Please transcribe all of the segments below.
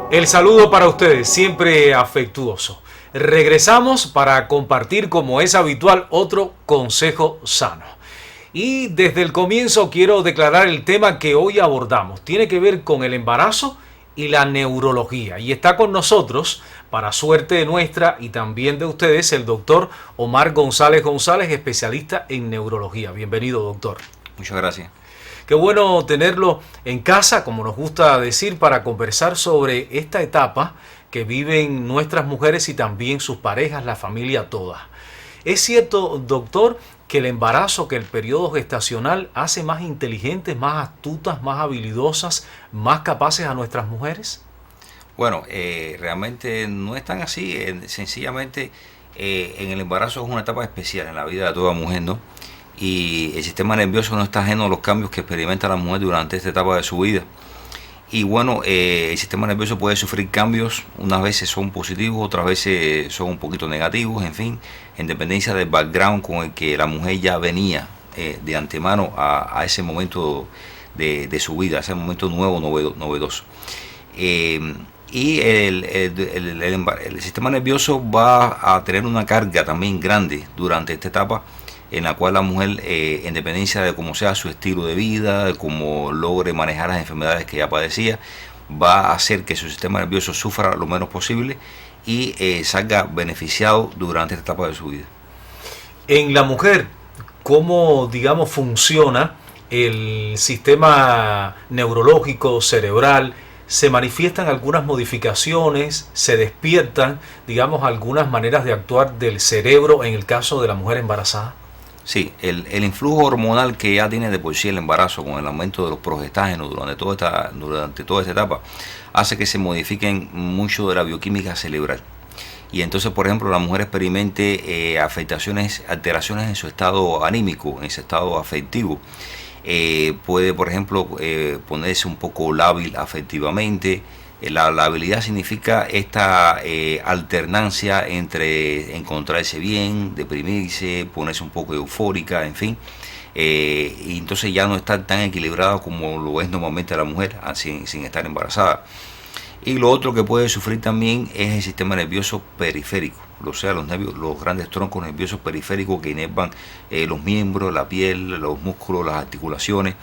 El saludo para ustedes, siempre afectuoso. Regresamos para compartir, como es habitual, otro consejo sano. Y desde el comienzo quiero declarar el tema que hoy abordamos. Tiene que ver con el embarazo y la neurología. Y está con nosotros, para suerte nuestra y también de ustedes, el doctor Omar González González, especialista en neurología. Bienvenido, doctor. Muchas gracias. Qué bueno tenerlo en casa, como nos gusta decir, para conversar sobre esta etapa que viven nuestras mujeres y también sus parejas, la familia toda. ¿Es cierto, doctor, que el embarazo, que el periodo gestacional hace más inteligentes, más astutas, más habilidosas, más capaces a nuestras mujeres? Bueno, realmente no es tan así. Sencillamente, en el embarazo es una etapa especial en la vida de toda mujer, ¿no? Y el sistema nervioso no está ajeno a los cambios que experimenta la mujer durante esta etapa de su vida. Y bueno, el sistema nervioso puede sufrir cambios, unas veces son positivos, otras veces son un poquito negativos, en fin, en dependencia del background con el que la mujer ya venía de antemano a ese momento de su vida, a ese momento nuevo, novedoso. Y el sistema nervioso va a tener una carga también grande durante esta etapa, en la cual la mujer, en dependencia de cómo sea su estilo de vida, de cómo logre manejar las enfermedades que ya padecía, va a hacer que su sistema nervioso sufra lo menos posible y salga beneficiado durante esta etapa de su vida. En la mujer, ¿cómo, digamos, funciona el sistema neurológico, cerebral? ¿Se manifiestan algunas modificaciones? ¿Se despiertan, digamos, algunas maneras de actuar del cerebro en el caso de la mujer embarazada? Sí, el influjo hormonal que ya tiene de por sí el embarazo con el aumento de los progestágenos durante toda esta etapa hace que se modifiquen mucho de la bioquímica cerebral. Y entonces, por ejemplo, la mujer experimente alteraciones en su estado anímico, en su estado afectivo. Puede, por ejemplo, ponerse un poco lábil afectivamente. La labilidad significa esta alternancia entre encontrarse bien, deprimirse, ponerse un poco eufórica, en fin. Y entonces ya no está tan equilibrada como lo es normalmente la mujer sin estar embarazada. Y lo otro que puede sufrir también es el sistema nervioso periférico, o sea, los grandes troncos nerviosos periféricos que inervan los miembros, la piel, los músculos, las articulaciones,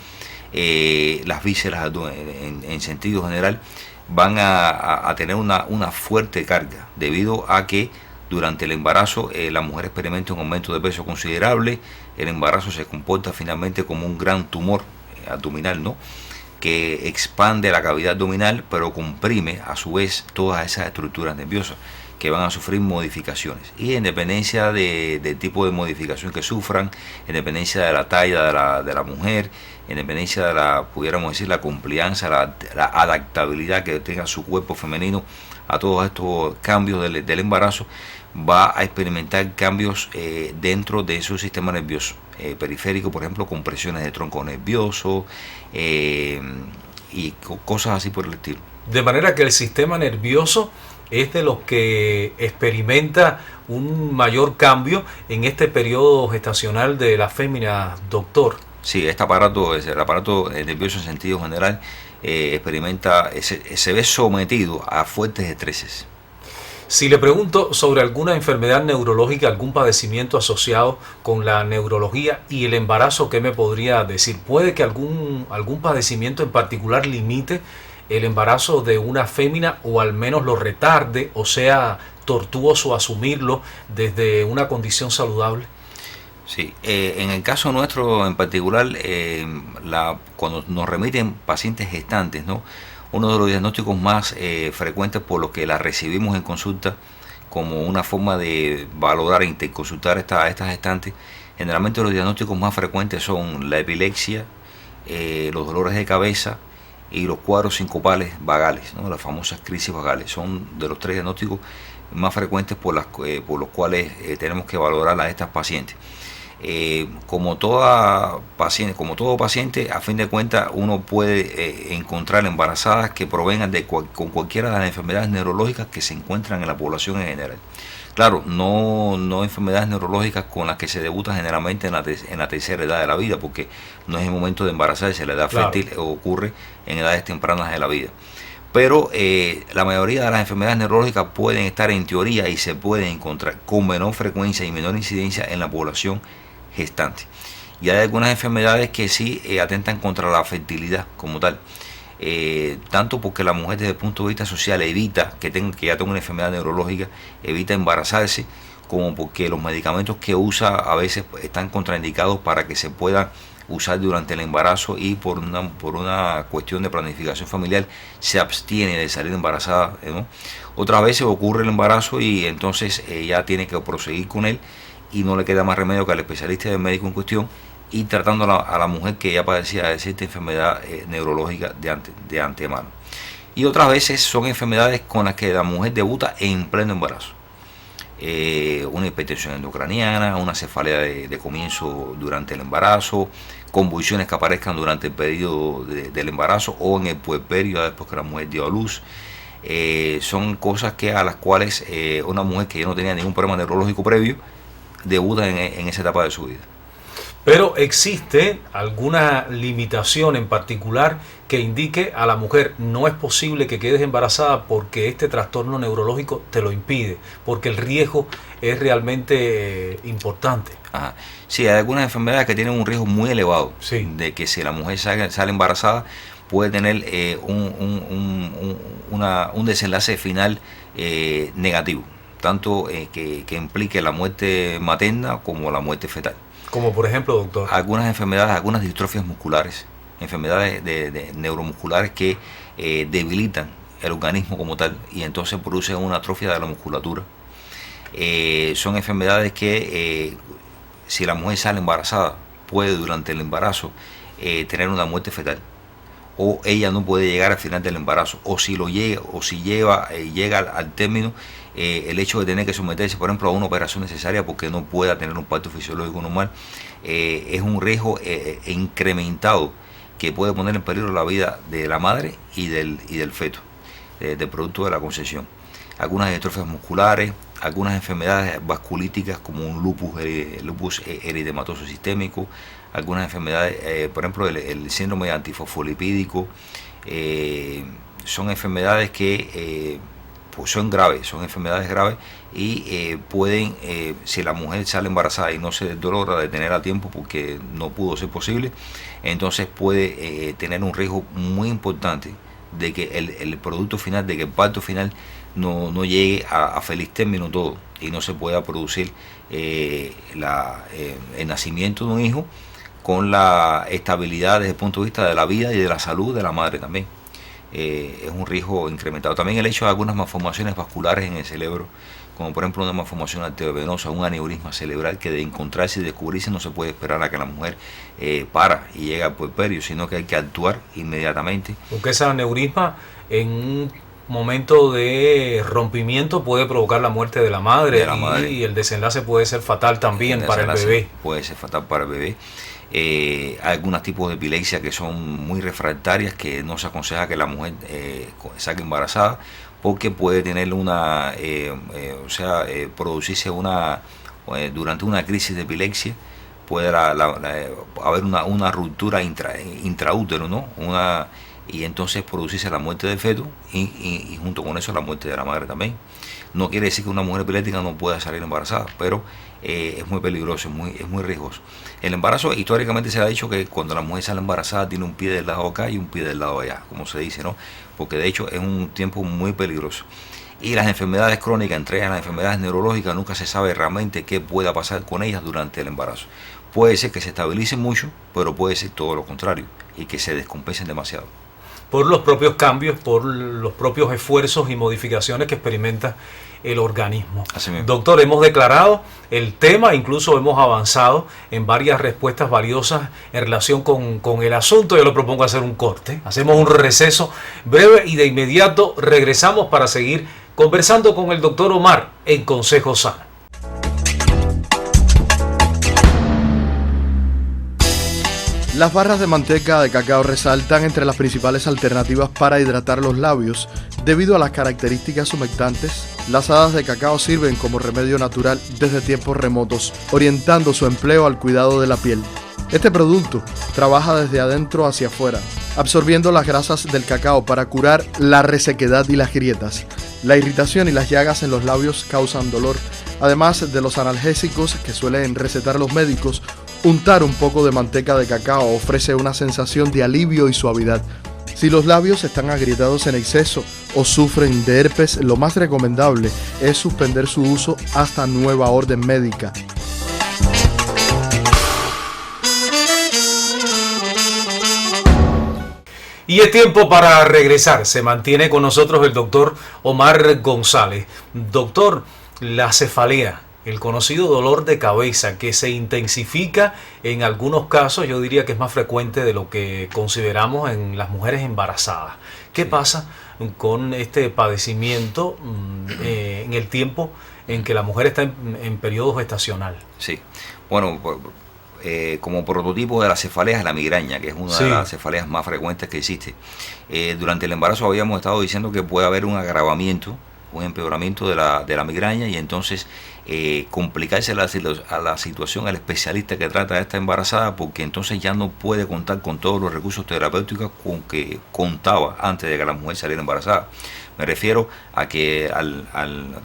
las vísceras en sentido general, van a tener una fuerte carga debido a que durante el embarazo la mujer experimenta un aumento de peso considerable. El embarazo se comporta finalmente como un gran tumor abdominal, ¿no?, que expande la cavidad abdominal, pero comprime a su vez todas esas estructuras nerviosas que van a sufrir modificaciones. Y en dependencia del tipo de modificación que sufran, en dependencia de la talla de la mujer, en dependencia de pudiéramos decir, la complianza, la adaptabilidad que tenga su cuerpo femenino a todos estos cambios del embarazo, va a experimentar cambios dentro de su sistema nervioso periférico, por ejemplo, compresiones de tronco nervioso y cosas así por el estilo. De manera que el sistema nervioso es de los que experimenta un mayor cambio en este periodo gestacional de la fémina, doctor. Sí, el aparato nervioso en sentido general se ve sometido a fuertes estreses. Si le pregunto sobre alguna enfermedad neurológica, algún padecimiento asociado con la neurología y el embarazo, ¿qué me podría decir? ¿Puede que algún padecimiento en particular limite el embarazo de una fémina o al menos lo retarde o sea tortuoso asumirlo desde una condición saludable? Sí, en el caso nuestro en particular, cuando nos remiten pacientes gestantes, ¿no?, uno de los diagnósticos más frecuentes por los que la recibimos en consulta como una forma de valorar e interconsultar estas gestantes, generalmente los diagnósticos más frecuentes son la epilepsia, los dolores de cabeza y los cuadros sincopales vagales, ¿no?, las famosas crisis vagales. Son de los tres diagnósticos más frecuentes por los cuales tenemos que valorar a estas pacientes. Como todo paciente, a fin de cuentas, uno puede encontrar embarazadas que provengan con cualquiera de las enfermedades neurológicas que se encuentran en la población en general. Claro, no enfermedades neurológicas con las que se debuta generalmente en la tercera edad de la vida, porque no es el momento de embarazarse, la edad fértil ocurre en edades tempranas de la vida. pero la mayoría de las enfermedades neurológicas pueden estar en teoría y se pueden encontrar con menor frecuencia y menor incidencia en la población gestante. Y hay algunas enfermedades que sí atentan contra la fertilidad como tal. Tanto porque la mujer desde el punto de vista social evita que ya tenga una enfermedad neurológica, evita embarazarse, como porque los medicamentos que usa a veces están contraindicados para que se puedan usar durante el embarazo, y por una cuestión de planificación familiar se abstiene de salir embarazada, ¿no? Otras veces ocurre el embarazo y entonces ya tiene que proseguir con él y no le queda más remedio que al especialista del médico en cuestión y tratando a la mujer que ya padecía de cierta enfermedad neurológica de antemano. Y otras veces son enfermedades con las que la mujer debuta en pleno embarazo. Una hipertensión endocraniana, una cefalea de comienzo durante el embarazo, convulsiones que aparezcan durante el periodo del embarazo o en el puerperio después que la mujer dio a luz. Son cosas a las cuales una mujer que ya no tenía ningún problema neurológico previo debuta en esa etapa de su vida. Pero existe alguna limitación en particular que indique a la mujer no es posible que quedes embarazada porque este trastorno neurológico te lo impide, porque el riesgo es realmente importante. Ajá. Sí, hay algunas enfermedades que tienen un riesgo muy elevado, sí, de que si la mujer sale embarazada puede tener un desenlace final negativo, tanto que implique la muerte materna como la muerte fetal. Como por ejemplo, doctor, algunas enfermedades, algunas distrofias musculares, enfermedades de neuromusculares que debilitan el organismo como tal y entonces producen una atrofia de la musculatura. Son enfermedades que si la mujer sale embarazada puede durante el embarazo tener una muerte fetal, o ella no puede llegar al final del embarazo, o si llega al término, el hecho de tener que someterse, por ejemplo, a una operación necesaria porque no pueda tener un parto fisiológico normal, es un riesgo incrementado que puede poner en peligro la vida de la madre y del feto, del producto de la concepción. Algunas distrofias musculares, algunas enfermedades vasculíticas como un lupus eritematoso sistémico, algunas enfermedades, por ejemplo, el síndrome antifosfolipídico, son enfermedades que pues son graves, son enfermedades graves y pueden, si la mujer sale embarazada y no se logra detener a tiempo porque no pudo ser posible, entonces puede tener un riesgo muy importante de que el producto final, de que el parto final no llegue a feliz término todo y no se pueda producir el nacimiento de un hijo con la estabilidad desde el punto de vista de la vida y de la salud de la madre también. Es un riesgo incrementado. También el hecho de algunas malformaciones vasculares en el cerebro, como por ejemplo una malformación arteriovenosa, un aneurisma cerebral, que de encontrarse y descubrirse no se puede esperar a que la mujer para y llegue al puerperio, sino que hay que actuar inmediatamente. Porque ese aneurisma en un momento de rompimiento puede provocar la muerte de la madre, y el desenlace puede ser fatal también para el bebé. Puede ser fatal para el bebé. Hay algunos tipos de epilepsia que son muy refractarias, que no se aconseja que la mujer saque embarazada porque puede tener producirse durante una crisis de epilepsia puede haber una ruptura intraútero, ¿no? Y entonces producirse la muerte del feto y junto con eso la muerte de la madre también. No quiere decir que una mujer epiléptica no pueda salir embarazada, pero es muy peligroso, es muy riesgoso. El embarazo, históricamente se ha dicho que cuando la mujer sale embarazada tiene un pie del lado acá y un pie del lado allá, como se dice, ¿no? Porque de hecho es un tiempo muy peligroso. Y las enfermedades crónicas, entre ellas las enfermedades neurológicas, nunca se sabe realmente qué pueda pasar con ellas durante el embarazo. Puede ser que se estabilicen mucho, pero puede ser todo lo contrario y que se descompensen demasiado. Por los propios cambios, por los propios esfuerzos y modificaciones que experimenta el organismo. Doctor, hemos declarado el tema, incluso hemos avanzado en varias respuestas valiosas en relación con el asunto. Yo le propongo hacer un corte, hacemos un receso breve y de inmediato regresamos para seguir conversando con el doctor Omar en Consejo Sano. Las barras de manteca de cacao resaltan entre las principales alternativas para hidratar los labios. Debido a las características humectantes, las hadas de cacao sirven como remedio natural desde tiempos remotos, orientando su empleo al cuidado de la piel. Este producto trabaja desde adentro hacia afuera, absorbiendo las grasas del cacao para curar la resequedad y las grietas. La irritación y las llagas en los labios causan dolor. Además de los analgésicos que suelen recetar los médicos, untar un poco de manteca de cacao ofrece una sensación de alivio y suavidad. Si los labios están agrietados en exceso o sufren de herpes, lo más recomendable es suspender su uso hasta nueva orden médica. Y es tiempo para regresar. Se mantiene con nosotros el doctor Omar González. Doctor, la cefalea, el conocido dolor de cabeza que se intensifica en algunos casos, yo diría que es más frecuente de lo que consideramos en las mujeres embarazadas. ¿Qué pasa con este padecimiento en el tiempo en que la mujer está en periodo gestacional? Sí, bueno, como prototipo de la cefalea es la migraña, que es una de las cefaleas más frecuentes que existe. Durante el embarazo habíamos estado diciendo que puede haber un agravamiento, un empeoramiento de la migraña y entonces complicarse a la situación al especialista que trata a esta embarazada, porque entonces ya no puede contar con todos los recursos terapéuticos con que contaba antes de que la mujer saliera embarazada. Me refiero a que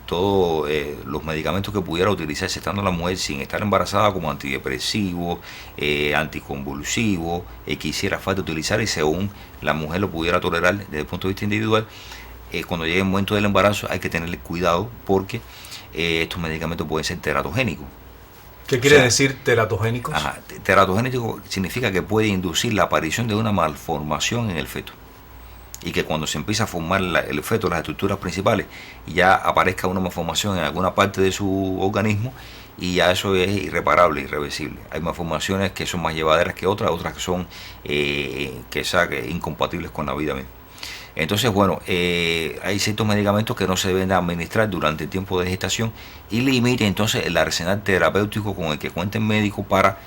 todos los medicamentos que pudiera utilizarse estando la mujer sin estar embarazada, como antidepresivos, anticonvulsivos, que hiciera falta utilizar y según la mujer lo pudiera tolerar desde el punto de vista individual, cuando llegue el momento del embarazo hay que tenerle cuidado porque estos medicamentos pueden ser teratogénicos. ¿Qué quiere decir teratogénicos? Teratogénico significa que puede inducir la aparición de una malformación en el feto y que cuando se empieza a formar el feto, las estructuras principales, ya aparezca una malformación en alguna parte de su organismo y ya eso es irreparable, irreversible. Hay malformaciones que son más llevaderas que otras que son incompatibles con la vida misma. Entonces, bueno, hay ciertos medicamentos que no se deben administrar durante el tiempo de gestación y limite entonces el arsenal terapéutico con el que cuenta el médico para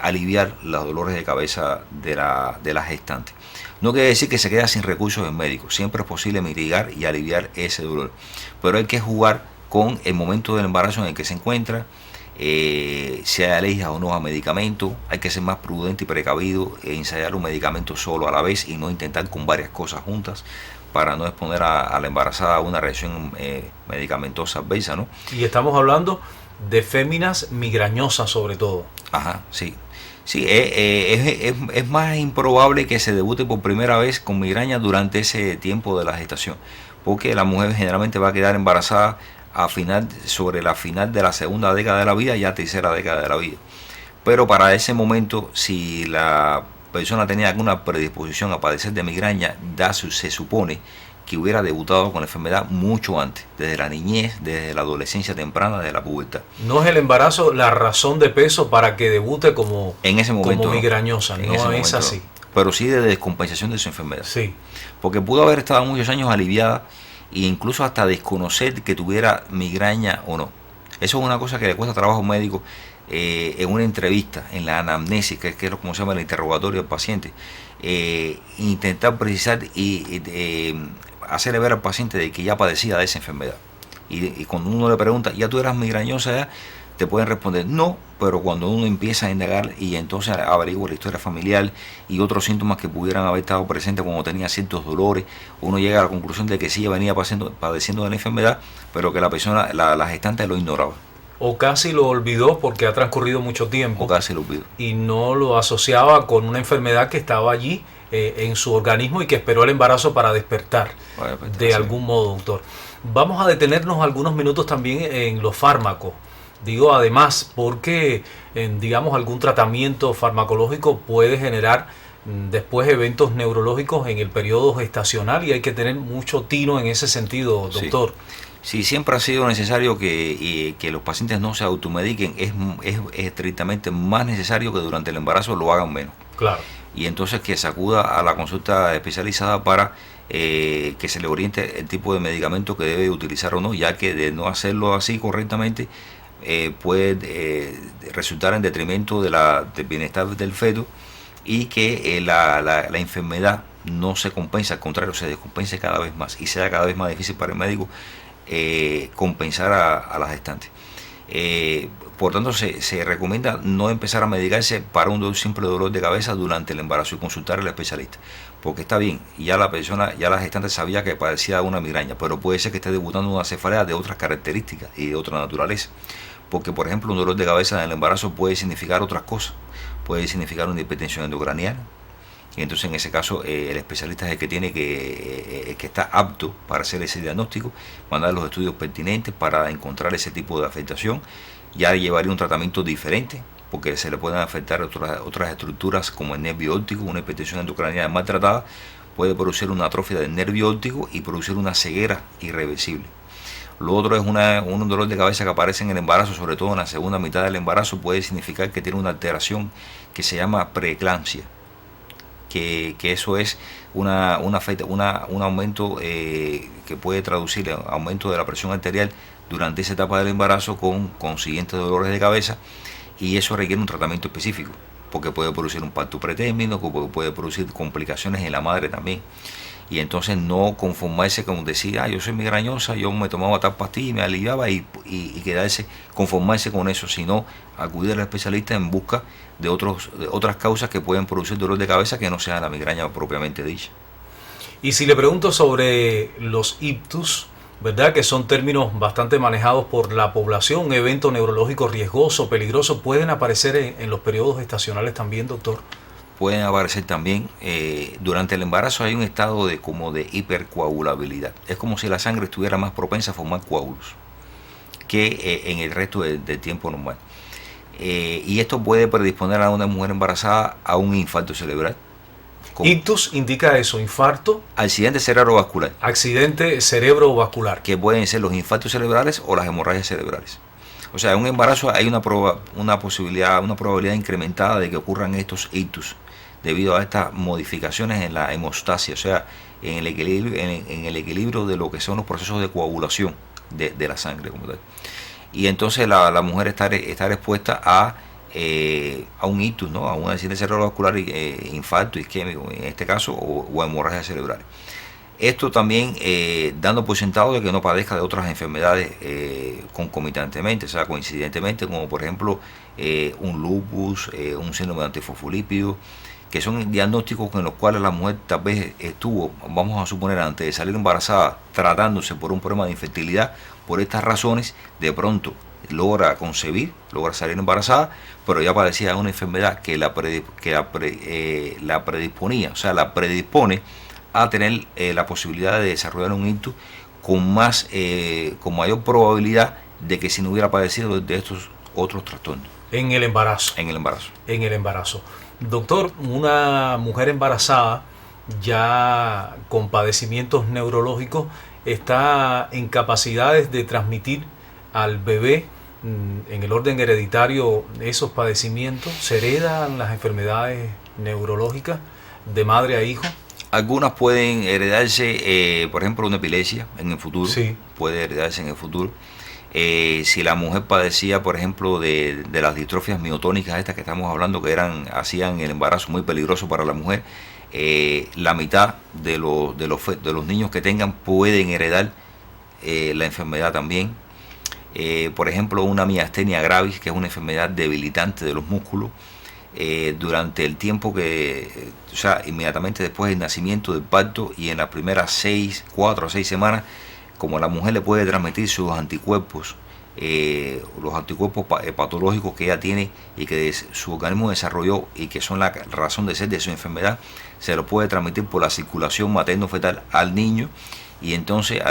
aliviar los dolores de cabeza de la gestante. No quiere decir que se queda sin recursos en médico, siempre es posible mitigar y aliviar ese dolor, pero hay que jugar con el momento del embarazo en el que se encuentra, si hay alérgica o no a medicamentos, hay que ser más prudente y precavido, ensayar un medicamento solo a la vez y no intentar con varias cosas juntas para no exponer a la embarazada a una reacción medicamentosa adversa, ¿no? Y estamos hablando de féminas migrañosas sobre todo. Ajá, sí. Sí, es más improbable que se debute por primera vez con migraña durante ese tiempo de la gestación, porque la mujer generalmente va a quedar embarazada sobre la final de la segunda década de la vida, ya tercera década de la vida. Pero para ese momento, si la persona tenía alguna predisposición a padecer de migraña, se supone que hubiera debutado con la enfermedad mucho antes, desde la niñez, desde la adolescencia temprana, desde la pubertad. ¿No es el embarazo la razón de peso para que debute como migrañosa? No es así. Pero sí de descompensación de su enfermedad. Sí. Porque pudo haber estado muchos años aliviada e incluso hasta desconocer que tuviera migraña o no. Eso es una cosa que le cuesta trabajo médico en una entrevista, en la anamnesis, que es como se llama el interrogatorio del paciente, intentar precisar y hacerle ver al paciente de que ya padecía de esa enfermedad. Y cuando uno le pregunta, ¿ya tú eras migrañosa ya? Te pueden responder no, pero cuando uno empieza a indagar y entonces averigua la historia familiar y otros síntomas que pudieran haber estado presentes cuando tenía ciertos dolores, uno llega a la conclusión de que sí, ya venía padeciendo de la enfermedad, pero que la persona, la gestante lo ignoraba. O casi lo olvidó porque ha transcurrido mucho tiempo. O casi lo olvidó. Y no lo asociaba con una enfermedad que estaba allí en su organismo y que esperó el embarazo para despertar de algún modo, doctor. Vamos a detenernos algunos minutos también en los fármacos. Digo además porque, digamos, algún tratamiento farmacológico puede generar después eventos neurológicos en el periodo gestacional y hay que tener mucho tino en ese sentido, doctor. Sí, siempre ha sido necesario que los pacientes no se automediquen. Es estrictamente más necesario que durante el embarazo lo hagan menos. Claro. Y entonces que se acuda a la consulta especializada para que se le oriente el tipo de medicamento que debe utilizar o no, ya que de no hacerlo así correctamente puede resultar en detrimento del bienestar del feto y que la enfermedad no se compensa, al contrario, se descompense cada vez más y sea cada vez más difícil para el médico compensar a la gestante. Por tanto, se recomienda no empezar a medicarse para un simple dolor de cabeza durante el embarazo y consultar al especialista. Porque está bien, ya la gestante sabía que padecía una migraña, pero puede ser que esté debutando una cefalea de otras características y de otra naturaleza. Porque, por ejemplo, un dolor de cabeza en el embarazo puede significar otras cosas. Puede significar una hipertensión endocraniana. Y entonces, en ese caso, el especialista es el que tiene que está apto para hacer ese diagnóstico, mandar los estudios pertinentes para encontrar ese tipo de afectación. Ya llevaría un tratamiento diferente, porque se le pueden afectar otras estructuras como el nervio óptico. Una hipertensión endocraniana mal tratada puede producir una atrofia del nervio óptico y producir una ceguera irreversible. Lo otro es un dolor de cabeza que aparece en el embarazo, sobre todo en la segunda mitad del embarazo. Puede significar que tiene una alteración que se llama preeclampsia, que eso es un aumento que puede traducir aumento de la presión arterial durante esa etapa del embarazo con consiguientes dolores de cabeza, y eso requiere un tratamiento específico porque puede producir un parto pretérmino, puede producir complicaciones en la madre también. Y entonces no conformarse con decir, yo soy migrañosa, yo me tomaba tal pastilla y me aliviaba, y conformarse con eso, sino acudir al especialista en busca de otras causas que pueden producir dolor de cabeza que no sea la migraña propiamente dicha. Y si le pregunto sobre los ictus, ¿verdad? Que son términos bastante manejados por la población, un evento neurológico riesgoso, peligroso, ¿pueden aparecer en los periodos estacionales también, doctor? Pueden aparecer también. Durante el embarazo hay un estado como de hipercoagulabilidad. Es como si la sangre estuviera más propensa a formar coágulos que en el resto del tiempo normal. Y esto puede predisponer a una mujer embarazada a un infarto cerebral. Ictus indica eso, infarto. Accidente cerebrovascular. Accidente cerebrovascular. Que pueden ser los infartos cerebrales o las hemorragias cerebrales. O sea, en un embarazo hay una probabilidad incrementada de que ocurran estos ictus debido a estas modificaciones en la hemostasia, o sea, en el equilibrio de lo que son los procesos de coagulación de la sangre como tal. Y entonces la mujer estar expuesta a un ictus, ¿no? A un accidente cerebrovascular, infarto isquémico en este caso, o hemorragia cerebral. Esto también dando por sentado de que no padezca de otras enfermedades concomitantemente, o sea, coincidentemente, como por ejemplo un lupus, un síndrome de antifosfolípido, que son diagnósticos en los cuales la mujer tal vez estuvo, vamos a suponer, antes de salir embarazada, tratándose por un problema de infertilidad. Por estas razones, de pronto logra concebir, logra salir embarazada, pero ya padecía de una enfermedad que la predisponía, o sea, la predispone a tener la posibilidad de desarrollar un ictus con mayor probabilidad de que si no hubiera padecido de estos otros trastornos. En el embarazo. En el embarazo. En el embarazo. Doctor, una mujer embarazada ya con padecimientos neurológicos está en capacidades de transmitir al bebé en el orden hereditario esos padecimientos. ¿Se heredan las enfermedades neurológicas de madre a hijo? Algunas pueden heredarse, por ejemplo, una epilepsia en el futuro. Sí. Puede heredarse en el futuro. Si la mujer padecía, por ejemplo, de las distrofias miotónicas estas que estamos hablando, que hacían el embarazo muy peligroso para la mujer, la mitad de los niños que tengan pueden heredar la enfermedad también. Por ejemplo, una miastenia gravis, que es una enfermedad debilitante de los músculos, durante el tiempo o sea, inmediatamente después del nacimiento, del parto, y en las primeras 4 o 6 semanas, como la mujer le puede transmitir sus anticuerpos, los anticuerpos patológicos que ella tiene y que su organismo desarrolló y que son la razón de ser de su enfermedad, se lo puede transmitir por la circulación materno-fetal al niño, y entonces,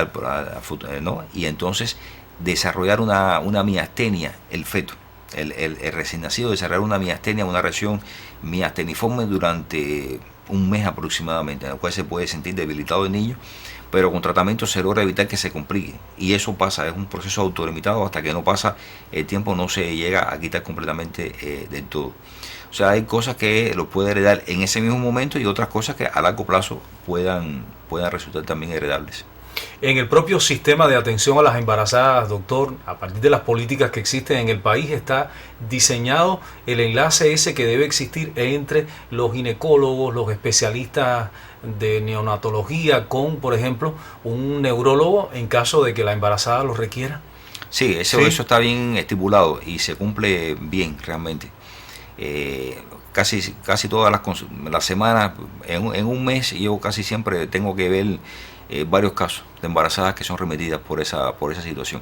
y entonces desarrollar una miastenia, el feto. El recién nacido desarrollar una miastenia, una reacción miasteniforme durante un mes aproximadamente, en el cual se puede sentir debilitado el niño, pero con tratamiento se logra evitar que se complique, y eso pasa, es un proceso autolimitado, hasta que no pasa el tiempo no se llega a quitar completamente del todo. O sea, hay cosas que los puede heredar en ese mismo momento y otras cosas que a largo plazo puedan resultar también heredables. En el propio sistema de atención a las embarazadas, doctor, a partir de las políticas que existen en el país, está diseñado el enlace ese que debe existir entre los ginecólogos, los especialistas de neonatología, con, por ejemplo, un neurólogo en caso de que la embarazada lo requiera. Sí, eso está bien estipulado y se cumple bien realmente. Casi todas las semanas, en un mes, yo casi siempre tengo que ver varios casos de embarazadas que son remitidas por esa situación,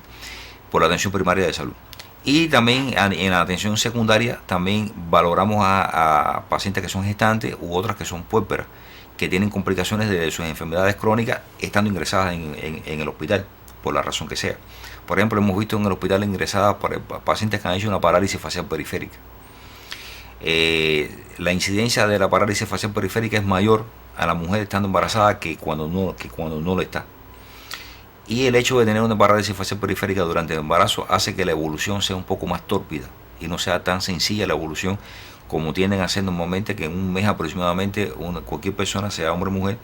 por la atención primaria de salud. Y también en la atención secundaria también valoramos a pacientes que son gestantes u otras que son puérperas, que tienen complicaciones de sus enfermedades crónicas estando ingresadas en el hospital, por la razón que sea. Por ejemplo, hemos visto en el hospital ingresadas pacientes que han hecho una parálisis facial periférica. La incidencia de la parálisis facial periférica es mayor a la mujer estando embarazada que cuando no lo está. Y el hecho de tener una parálisis facial periférica durante el embarazo hace que la evolución sea un poco más tórpida y no sea tan sencilla la evolución como tienden a ser normalmente, que en un mes aproximadamente cualquier persona, sea hombre o mujer,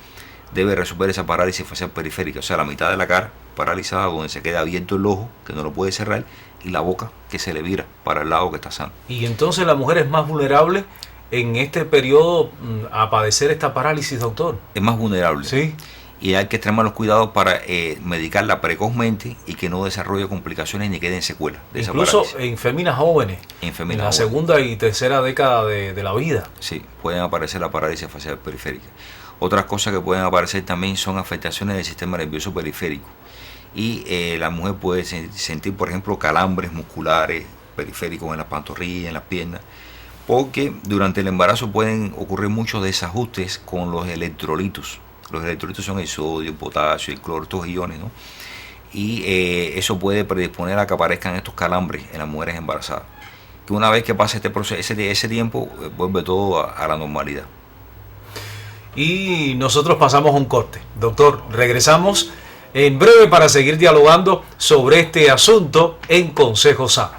debe resolver esa parálisis facial periférica, o sea, la mitad de la cara paralizada, donde se queda abierto el ojo, que no lo puede cerrar, y la boca que se le vira para el lado que está sano. Y entonces la mujer es más vulnerable en este periodo a padecer esta parálisis, doctor. Es más vulnerable. Sí. Y hay que extremar los cuidados para medicarla precozmente y que no desarrolle complicaciones ni queden secuelas de esa incluso parálisis. en féminas jóvenes, en la segunda y tercera década de la vida. Sí, pueden aparecer la parálisis facial periférica. Otras cosas que pueden aparecer también son afectaciones del sistema nervioso periférico. Y la mujer puede sentir, por ejemplo, calambres musculares periféricos en las pantorrillas, en las piernas, porque durante el embarazo pueden ocurrir muchos desajustes con los electrolitos. Los electrolitos son el sodio, el potasio, el cloro, estos iones, ¿no? Y eso puede predisponer a que aparezcan estos calambres en las mujeres embarazadas. Que una vez que pase este proceso, ese tiempo, vuelve todo a la normalidad. Y nosotros pasamos un corte. Doctor, regresamos en breve para seguir dialogando sobre este asunto en Consejo Sano.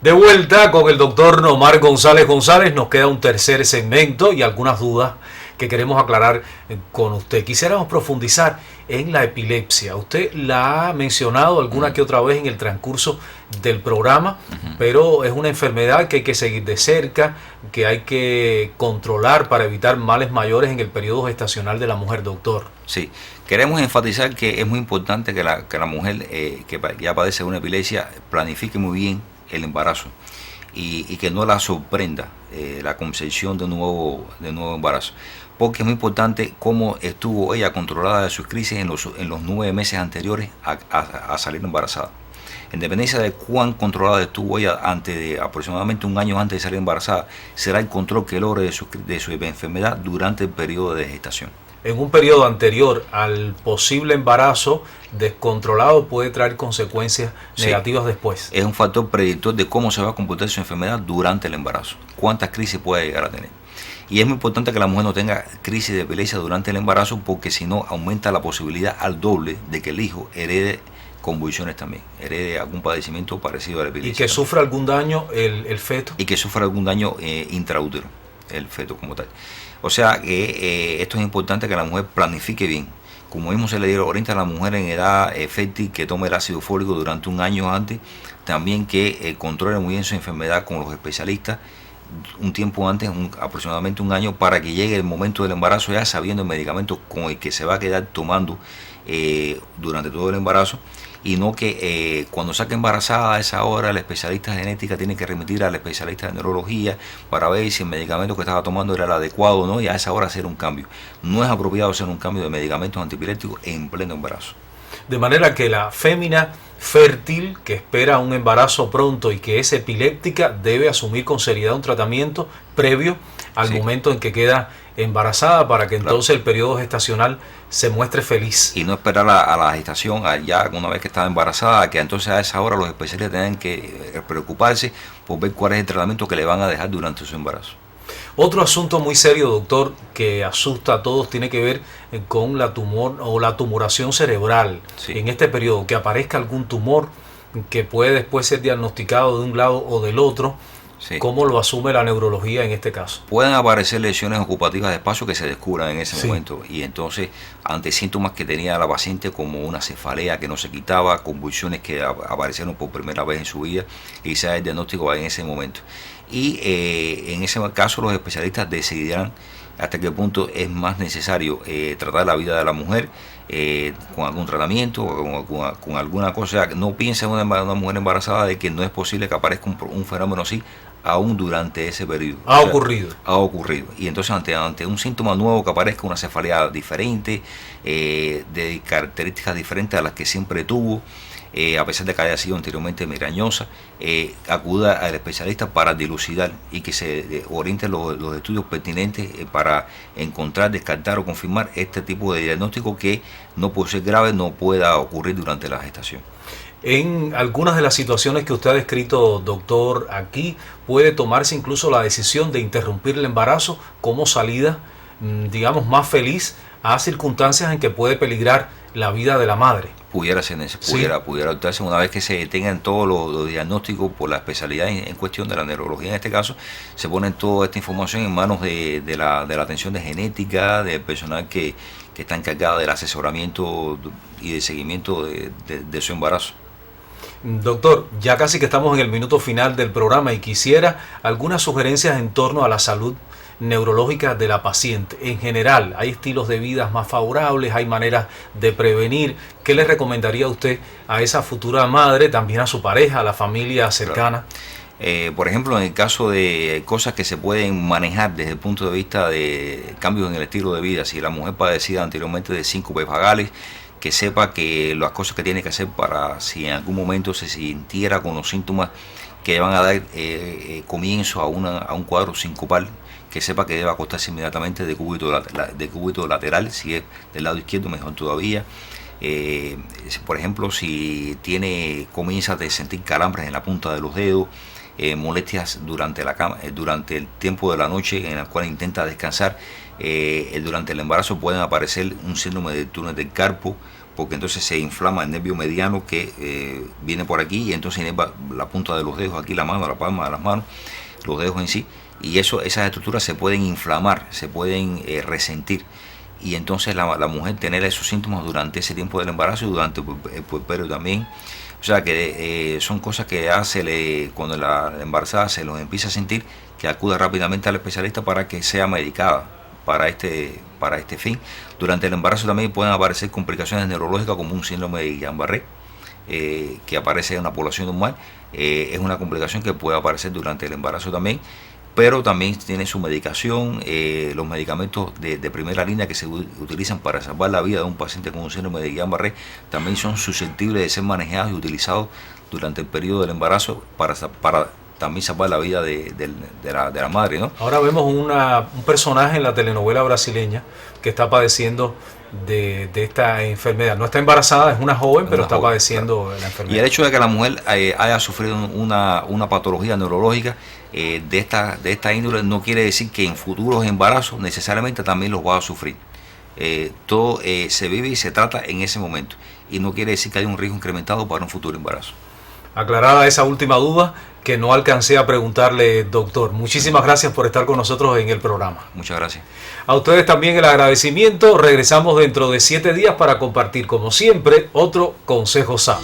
De vuelta con el doctor Nomar González González, nos queda un tercer segmento y algunas dudas que queremos aclarar con usted. Quisiéramos profundizar en la epilepsia. Usted la ha mencionado alguna que otra vez en el transcurso del programa, pero es una enfermedad que hay que seguir de cerca, que hay que controlar para evitar males mayores en el periodo gestacional de la mujer, doctor. Sí, queremos enfatizar que es muy importante que la mujer que ya padece una epilepsia planifique muy bien el embarazo y que no la sorprenda la concepción de un nuevo embarazo, porque es muy importante cómo estuvo ella controlada de sus crisis en los 9 meses anteriores a salir embarazada. En dependencia de cuán controlada estuvo ella aproximadamente un año antes de salir embarazada, será el control que logre de su enfermedad durante el periodo de gestación. En un periodo anterior al posible embarazo descontrolado puede traer consecuencias negativas después. Es un factor predictor de cómo se va a comportar su enfermedad durante el embarazo, cuántas crisis puede llegar a tener. Y es muy importante que la mujer no tenga crisis de epilepsia durante el embarazo, porque si no aumenta la posibilidad al doble de que el hijo herede convulsiones también, herede algún padecimiento parecido a la epilepsia. Y que sufra algún daño el feto. Y que sufra algún daño intraútero, el feto como tal. O sea que esto es importante, que la mujer planifique bien. Como mismo se le dio ahorita a la mujer en edad fértil, que tome el ácido fólico durante un año antes, también que controle muy bien su enfermedad con los especialistas un tiempo antes, aproximadamente un año, para que llegue el momento del embarazo ya sabiendo el medicamento con el que se va a quedar tomando durante todo el embarazo, y no que cuando saque embarazada a esa hora el especialista genética tiene que remitir al especialista de neurología para ver si el medicamento que estaba tomando era el adecuado o no, y a esa hora hacer un cambio. No es apropiado hacer un cambio de medicamentos antiepilépticos en pleno embarazo. De manera que la fémina fértil que espera un embarazo pronto y que es epiléptica debe asumir con seriedad un tratamiento previo al momento en que queda embarazada, para que entonces el periodo gestacional se muestre feliz. Y no esperar a la gestación, ya una vez que está embarazada, que entonces a esa hora los especialistas tengan que preocuparse por ver cuál es el tratamiento que le van a dejar durante su embarazo. Otro asunto muy serio, doctor, que asusta a todos, tiene que ver con la tumoración cerebral. En este periodo, que aparezca algún tumor que puede después ser diagnosticado de un lado o del otro. Sí. ¿Cómo lo asume la neurología en este caso? Pueden aparecer lesiones ocupativas de espacio que se descubran en ese Sí. momento, y entonces ante síntomas que tenía la paciente como una cefalea que no se quitaba, convulsiones que aparecieron por primera vez en su vida, y se da el diagnóstico en ese momento. Y en ese caso los especialistas decidirán hasta qué punto es más necesario tratar la vida de la mujer con algún tratamiento o con alguna cosa. No piensa una mujer embarazada de que no es posible que aparezca un fenómeno así aún durante ese periodo. Ha ocurrido. Ha ocurrido. Y entonces ante un síntoma nuevo que aparezca, una cefalea diferente, de características diferentes a las que siempre tuvo, a pesar de que haya sido anteriormente migrañosa, acuda al especialista para dilucidar y que se orienten los estudios pertinentes para encontrar, descartar o confirmar este tipo de diagnóstico que no puede ser grave, no pueda ocurrir durante la gestación. En algunas de las situaciones que usted ha descrito, doctor, aquí puede tomarse incluso la decisión de interrumpir el embarazo como salida, digamos, más feliz a circunstancias en que puede peligrar la vida de la madre. Pudiera ser, pudiera adoptarse una vez que se tengan todos los diagnósticos por la especialidad en cuestión de la neurología. En este caso, se pone toda esta información en manos de la atención de genética, del personal que está encargado del asesoramiento y de seguimiento de su embarazo. Doctor, ya casi que estamos en el minuto final del programa y quisiera algunas sugerencias en torno a la salud neurológica de la paciente. En general, ¿hay estilos de vida más favorables? ¿Hay maneras de prevenir? ¿Qué le recomendaría usted a esa futura madre, también a su pareja, a la familia cercana? Por ejemplo, en el caso de cosas que se pueden manejar desde el punto de vista de cambios en el estilo de vida, si la mujer padecía anteriormente de síncopes vagales, que sepa que las cosas que tiene que hacer para, si en algún momento se sintiera con los síntomas que van a dar comienzo a un cuadro sincopal, que sepa que debe acostarse inmediatamente de cúbito lateral, si es del lado izquierdo mejor todavía. Por ejemplo, si comienza a sentir calambres en la punta de los dedos, molestias durante la cama, durante el tiempo de la noche en el cual intenta descansar, durante el embarazo pueden aparecer un síndrome del túnel del carpo, porque entonces se inflama el nervio mediano que viene por aquí y entonces inerva la punta de los dedos, aquí la mano, la palma de las manos, los dedos en sí, y esas estructuras se pueden inflamar, se pueden resentir, y entonces la mujer tener esos síntomas durante ese tiempo del embarazo y durante el puerperio también. O sea que son cosas que cuando la embarazada se los empieza a sentir, que acuda rápidamente al especialista para que sea medicada para este fin. Durante el embarazo también pueden aparecer complicaciones neurológicas como un síndrome de Guillain-Barré, que aparece en la población normal. Es una complicación que puede aparecer durante el embarazo también, pero también tiene su medicación. Los medicamentos de primera línea que se utilizan para salvar la vida de un paciente con un síndrome de Guillain-Barré también son susceptibles de ser manejados y utilizados durante el periodo del embarazo para también salvar la vida de la madre, ¿no? Ahora vemos un personaje en la telenovela brasileña que está padeciendo de esta enfermedad. No está embarazada, es una joven, pero está padeciendo, claro, la enfermedad. Y el hecho de que la mujer haya sufrido una patología neurológica de esta índole no quiere decir que en futuros embarazos necesariamente también los va a sufrir. Todo se vive y se trata en ese momento, y no quiere decir que haya un riesgo incrementado para un futuro embarazo. Aclarada esa última duda que no alcancé a preguntarle, doctor. Muchísimas gracias por estar con nosotros en el programa. Muchas gracias. A ustedes también el agradecimiento. Regresamos dentro de 7 días para compartir, como siempre, otro consejo sano.